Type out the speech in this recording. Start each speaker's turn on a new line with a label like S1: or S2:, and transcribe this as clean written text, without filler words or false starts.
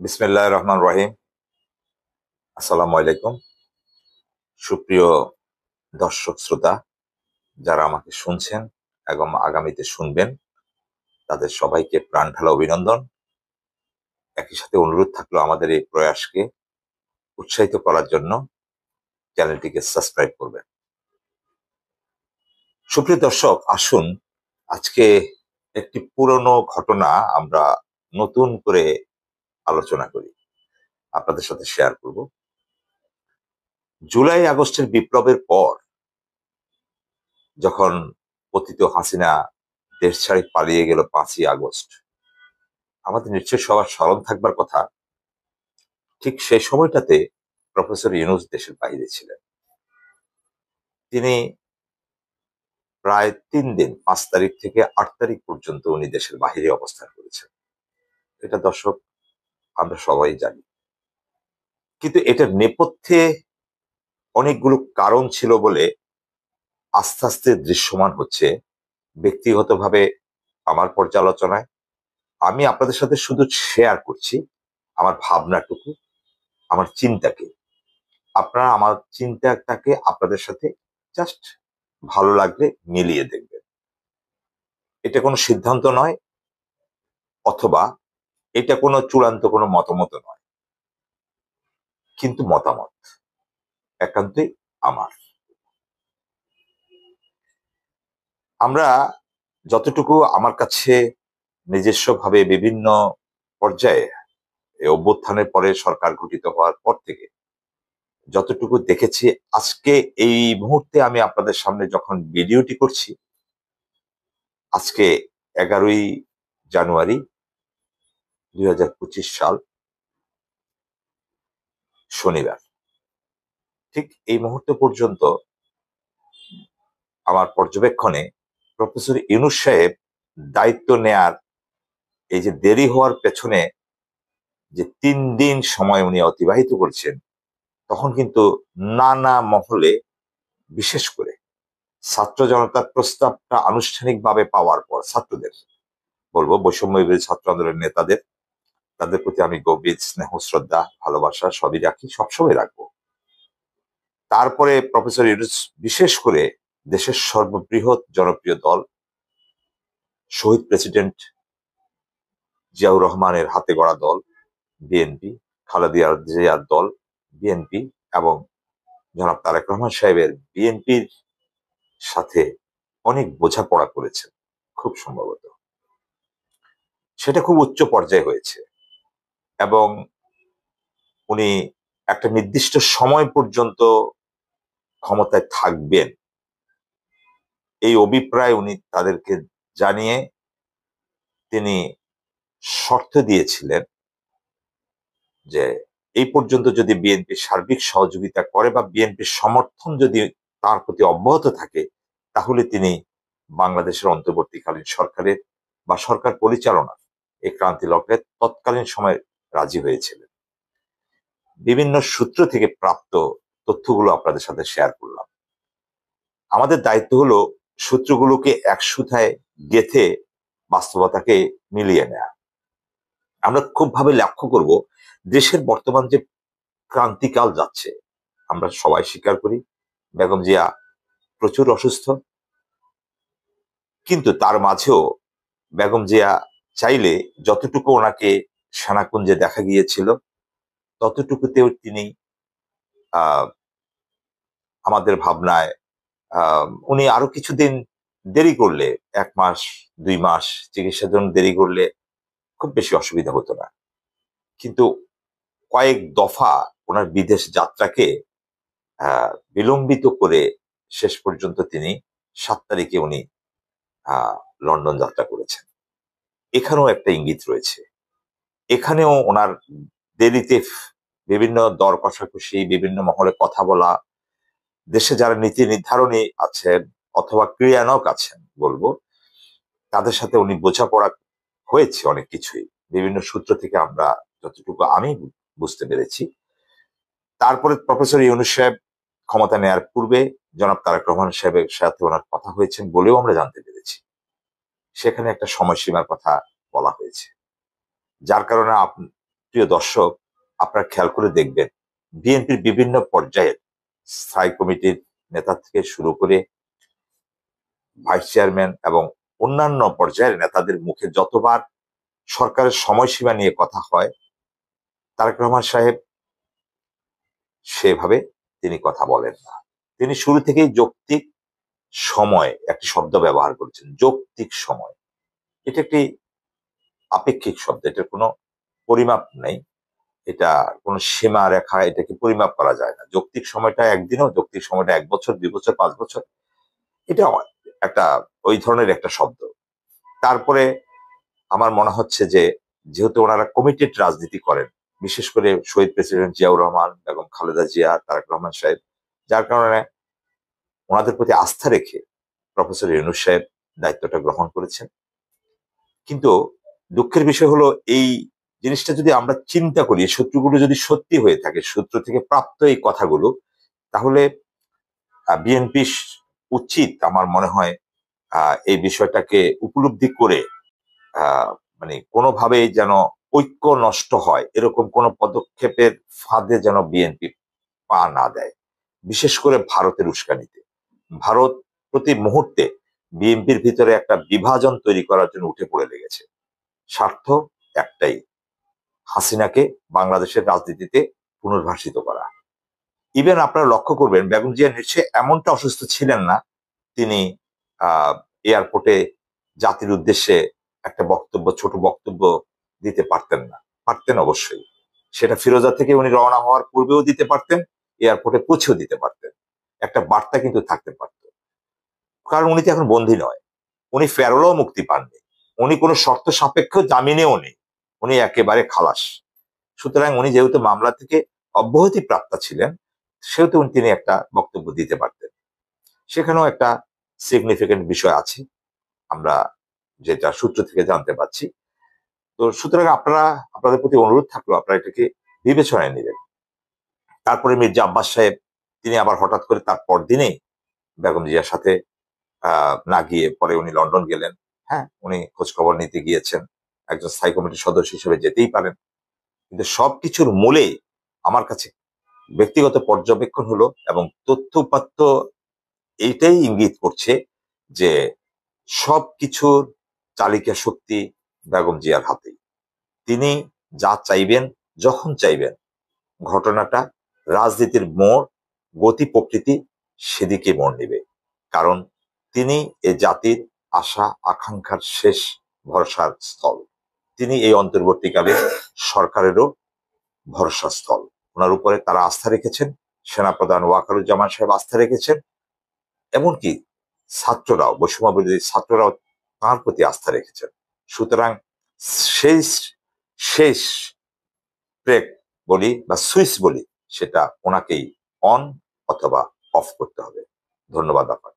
S1: বিসমিল্লাহির রহমানির রহিম। আসসালামু আলাইকুম। সুপ্রিয় দর্শক শ্রোতা, যারা আমাকে শুনছেন এবং আগামীতে শুনবেন, তাদের সবাইকে প্রাণ ঢালা অভিনন্দন। একই সাথে অনুরোধ থাকলো আমাদের এই প্রয়াসকে উৎসাহিত করার জন্য চ্যানেলটিকে সাবস্ক্রাইব করবেন। সুপ্রিয় দর্শক, আসুন আজকে একটি পুরনো ঘটনা আমরা নতুন করে আলোচনা করি, আপনাদের সাথে শেয়ার করব। জুলাই আগস্টের বিপ্লবের পর যখন পতিত হাসিনা দেশ ছাড়ি পালিয়ে গেল 5ই আগস্ট, আমাদের নিশ্চয়ই সবার স্মরণ থাকবার কথা, ঠিক সেই সময়টাতে প্রফেসর ইউনূস দেশের বাইরে ছিলেন। তিনি প্রায় 3 দিন, 5 তারিখ থেকে 8 তারিখ পর্যন্ত উনি দেশের বাহিরে অবস্থান করেছেন। এটা দর্শক আমরা সবাই জানি, কিন্তু এটার নেপথ্যে অনেকগুলো কারণ ছিল বলে আস্তে আস্তে দৃশ্যমান হচ্ছে। ব্যক্তিগতভাবে আমার পর্যালোচনায় আমি আপনাদের সাথে শুধু শেয়ার করছি আমার ভাবনাটুকু, আমার চিন্তাকে। আপনারা আমার চিন্তাটাকে আপনাদের সাথে জাস্ট ভালো লাগলে মিলিয়ে দেখবেন। এটা কোনো সিদ্ধান্ত নয়, অথবা এটা কোনো চূড়ান্ত কোনো মতামত নয়, কিন্তু মতামত একান্তই আমার। আমরা যতটুকু আমার কাছে নিজস্বভাবে বিভিন্ন পর্যায়ে এই অভ্যুত্থানের পরে সরকার গঠিত হওয়ার পর থেকে যতটুকু দেখেছি, আজকে এই মুহূর্তে আমি আপনাদের সামনে যখন ভিডিওটি করছি, আজকে 11ই জানুয়ারি 2025 সাল, শনিবার। ঠিক এই মুহূর্ত পর্যন্ত আমার পর্যবেক্ষণে প্রফেসর ইউনূস সাহেব দায়িত্ব নেয়ার এই যে দেরি হওয়ার পেছনে যে 3 দিন সময় উনি অতিবাহিত করছেন, তখন কিন্তু নানা মহলে, বিশেষ করে ছাত্র জনতার প্রস্তাবটা আনুষ্ঠানিকভাবে পাওয়ার পর ছাত্রদের, বলবো বৈষম্য বিরোধী ছাত্র আন্দোলনের নেতাদের, তাদের প্রতি আমি গভীর স্নেহ, শ্রদ্ধা, ভালোবাসা সবই রাখি, সবসময় রাখবো। তারপরে প্রফেসর ইউনূস বিশেষ করে দেশের সর্ববৃহৎ জনপ্রিয় দল শহীদ প্রেসিডেন্ট জিয়াউর রহমানের হাতে গড়া দল বিএনপি, খালেদা জিয়ার দল বিএনপি এবং জনাব তারেক রহমান সাহেবের বিএনপির সাথে অনেক বোঝাপড়া করেছেন, খুব সম্ভবত সেটা খুব উচ্চ পর্যায়ে হয়েছে। এবং উনি একটা নির্দিষ্ট সময় পর্যন্ত ক্ষমতায় থাকবেন এই অভিপ্রায় উনি তাদেরকে জানিয়ে তিনি শর্ত দিয়েছিলেন যে এই পর্যন্ত যদি বিএনপি সার্বিক সহযোগিতা করে বা বিএনপির সমর্থন যদি তার প্রতি অব্যাহত থাকে, তাহলে তিনি বাংলাদেশের অন্তর্বর্তীকালীন সরকারের বা সরকার পরিচালনার এই ক্রান্তি লগ্নে তৎকালীন সময় রাজি হয়েছিলেন। বিভিন্ন সূত্র থেকে প্রাপ্ত তথ্যগুলো আপনাদের সাথে শেয়ার করলাম। আমাদের দায়িত্ব হলো সূত্রগুলোকে এক সুতায় গেঁথে বাস্তবতাকে মিলিয়ে নেয়া। আমরা খুব ভাবে লক্ষ্য করব, দেশের বর্তমান যে ক্রান্তিকাল যাচ্ছে, আমরা সবাই স্বীকার করি বেগম জিয়া প্রচুর অসুস্থ, কিন্তু তার মাঝেও বেগম জিয়া চাইলে যতটুকু ওনাকে সেনাকুঞ্জে দেখা গিয়েছিল ততটুকুতেও তিনি আহ আমাদের ভাবনায় উনি আরো কিছুদিন দেরি করলে, 1 মাস 2 মাস চিকিৎসার জন্য দেরি করলে খুব বেশি অসুবিধা হতো না। কিন্তু কয়েক দফা ওনার বিদেশ যাত্রাকে বিলম্বিত করে শেষ পর্যন্ত তিনি 7 তারিখে উনি লন্ডন যাত্রা করেছেন। এখানেও একটা ইঙ্গিত রয়েছে, এখানেও ওনার দেরিতে বিভিন্ন দর কষাকষি, বিভিন্ন মহলে কথা বলা, দেশে যারা নীতি নির্ধারণী আছেন অথবা ক্রিয়ানক আছেন বলবো, তাদের সাথে উনি বোঝাপড়া হয়েছে অনেক কিছুই, বিভিন্ন সূত্র থেকে আমরা যতটুকু আমি বুঝতে পেরেছি। তারপরে প্রফেসর ইউনূস সাহেব ক্ষমতা নেয়ার পূর্বে জনাব তারেক রহমান সাহেবের সাথে ওনার কথা হয়েছেন বলেও আমরা জানতে পেরেছি। সেখানে একটা সময়সীমার কথা বলা হয়েছে, যার কারণে প্রিয় দর্শক, আপনারা খেয়াল করে দেখবেন বিএনপির বিভিন্ন পর্যায়ের স্থায়ী কমিটির নেতা থেকে শুরু করে ভাইস চেয়ারম্যান এবং অন্যান্য পর্যায়ের নেতাদের মুখে যতবার সরকারের সময়সীমা নিয়ে কথা হয়, তারেক রহমান সাহেব সেভাবে তিনি কথা বলেন না। তিনি শুরু থেকেই যৌক্তিক সময় একটি শব্দ ব্যবহার করেছেন। যৌক্তিক সময় এটা একটি আপেক্ষিক শব্দ, এটার কোনো পরিমাপ নেই, এটা কোনো সীমা রেখা, এটাকে পরিমাপ করা যায় না। যৌক্তিক সময়টা একদিনও, যৌক্তিক সময়টা 1 বছর, 2 বছর, 5 বছর, এটা একটা ওই ধরনের একটা শব্দ। তারপরে আমার মনে হচ্ছে যে যেহেতু ওনারা কমিটেড রাজনীতি করেন, বিশেষ করে শহীদ প্রেসিডেন্ট জিয়াউর রহমান, বেগম খালেদা জিয়া, তারেক রহমান সাহেব, যার কারণে ওনাদের প্রতি আস্থা রেখে প্রফেসর ইউনূস সাহেব দায়িত্বটা গ্রহণ করেছেন। কিন্তু দুঃখের বিষয় হলো, এই জিনিসটা যদি আমরা চিন্তা করি, সূত্রগুলো যদি সত্যি হয়ে থাকে, সূত্র থেকে প্রাপ্ত এই কথাগুলো, তাহলে বিএনপি উচিত আমার মনে হয় এই বিষয়টাকে উপলব্ধি করে মানে কোনোভাবেই যেন ঐক্য নষ্ট হয় এরকম কোন পদক্ষেপের ফাঁদে যেন বিএনপি পা না দেয়, বিশেষ করে ভারতের উস্কানিতে। ভারত প্রতি মুহূর্তে বিএনপির ভিতরে একটা বিভাজন তৈরি করার জন্য উঠে পড়ে লেগেছে। স্বার্থ একটাই, হাসিনাকে বাংলাদেশের রাজনীতিতে পুনর্বাসিত করা। ইভেন আপনারা লক্ষ্য করবেন বেগম জিয়া নিশ্চয়ই এমনটা অসুস্থ ছিলেন না তিনি এয়ারপোর্টে জাতির উদ্দেশ্যে একটা বক্তব্য, ছোট বক্তব্য দিতে পারতেন না। পারতেন অবশ্যই, সেটা ফিরোজা থেকে উনি রওনা হওয়ার পূর্বেও দিতে পারতেন, এয়ারপোর্টে পৌঁছেও দিতে পারতেন। একটা বার্তা কিন্তু থাকতে পারত, কারণ উনি তো এখন বন্দী নয়, উনি ফেরোলেও মুক্তি পাননি, উনি কোনো শর্ত সাপেক্ষ জামিনেও নেই, উনি একেবারে খালাস। সুতরাং উনি যেহেতু মামলা থেকে অব্যাহতি প্রাপ্তা ছিলেন, সেহেতু তিনি একটা বক্তব্য দিতে পারতেন। সেখানেও একটা সিগনিফিকেন্ট বিষয় আছে, আমরা যেটা সূত্র থেকে জানতে পারছি। তো সুতরাং আপনাদের প্রতি অনুরোধ থাকলো আপনারা এটাকে বিবেচনায় নেবেন। তারপরে মির্জা আব্বাস সাহেব তিনি আবার হঠাৎ করে তার পরদিনেই বেগম জিয়ার সাথে না গিয়ে পরে উনি লন্ডন গেলেন। হ্যাঁ, উনি খোঁজ খবর নিতে গিয়েছেন, একজন স্থায়ী কমিটির সদস্য হিসেবে যেতেই পারেন। কিন্তু সবকিছুর মূলে আমার কাছে ব্যক্তিগত পর্যবেক্ষণ হলো এবং তথ্য উপাত্ত এইটাই ইঙ্গিত করছে যে সবকিছুর চালিকা শক্তি বেগম জিয়ার হাতেই। তিনি যা চাইবেন, যখন চাইবেন, ঘটনাটা রাজনীতির মোড়, গতি প্রকৃতি সেদিকে মোড় নেবে। কারণ তিনি এ জাতির আশা আকাঙ্ক্ষার শেষ ভরসার স্থল। তিনি এই অন্তর্বর্তীকালে সরকারেরও ভরসার স্থল। ওনার উপরে তারা আস্থা রেখেছেন, সেনাপ্রধান ওয়াকারুজ্জামান সাহেব আস্থা রেখেছেন, এমনকি ছাত্ররাও, বৈষম্য বিরোধী ছাত্ররাও তাঁর প্রতি আস্থা রেখেছেন। সুতরাং শেষ শেষ ব্রেক বলি বা সুইচ বলি, সেটা ওনাকেই অন অথবা অফ করতে হবে। ধন্যবাদ আপনাকে।